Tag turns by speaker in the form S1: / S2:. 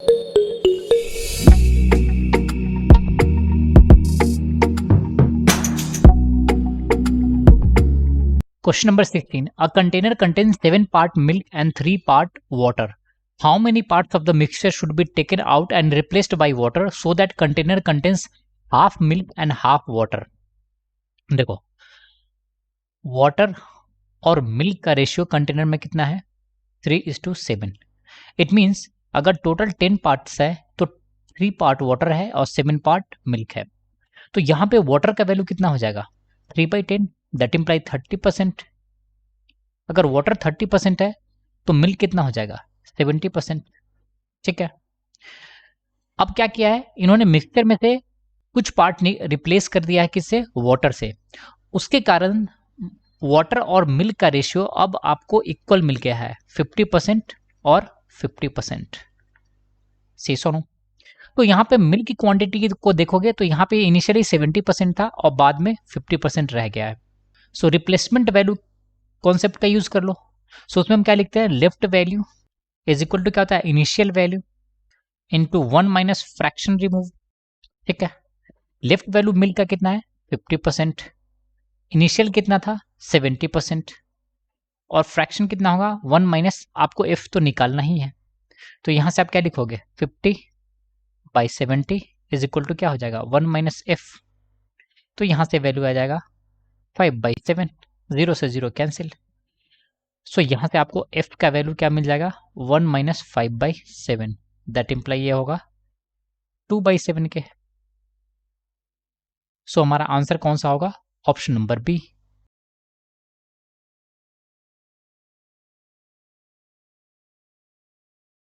S1: Question number 16. A container contains 7 part milk and 3 part water. How many parts of the mixture should be taken out and replaced by water so that container contains half milk and half water? देखो, water और milk का ratio container में कितना है? 3:7. It means अगर total 10 parts है तो 3 part water है और 7 पार्ट मिल्क है. तो यहाँ पे वाटर का वैल्यू कितना हो जाएगा? 3/10. That imply 30%. अगर वाटर 30% है तो मिल्क कितना हो जाएगा? 70%. ठीक है. अब क्या किया है इन्होंने? मिक्सचर में से कुछ पार्ट रिप्लेस कर दिया है किससे? वाटर से. उसके कारण वाटर और मिल्क का रेशियो अब आपको इक्वल मिल गया है, 50% और 50%. सी सुनो. तो यहाँ पे मिल्क की क्वांटिटी को देखोगे तो यहाँ पे इनिशियली 70% था और बाद में 50% रह गया है. सो रिप्लेसमेंट वैल्यू कॉन्सेप्ट का यूज कर लो. सो उसमें हम क्या लिखते हैं? Left value is equal to क्या होता है? Initial value into 1 minus fraction remove. ठीक है. लेफ्ट वैल्यू मिल्क का कितना है? 50%. इनिशियल कितना था? 70%. और फ्रैक्शन कितना होगा? 1 माइनस, आपको एफ तो निकालना ही है. तो यहां से आप क्या लिखोगे? 50/70 इज इक्वल टू क्या हो जाएगा? 1 माइनस एफ. तो यहां से वैल्यू आ जाएगा 5/7. 0 से 0 कैंसिल. सो यहां से आपको एफ का वैल्यू क्या मिल जाएगा? 1 माइनस 5/7. दैट इम्प्लाई ये होगा 2/7 के. सो हमारा आंसर कौन सा होगा? Option number B.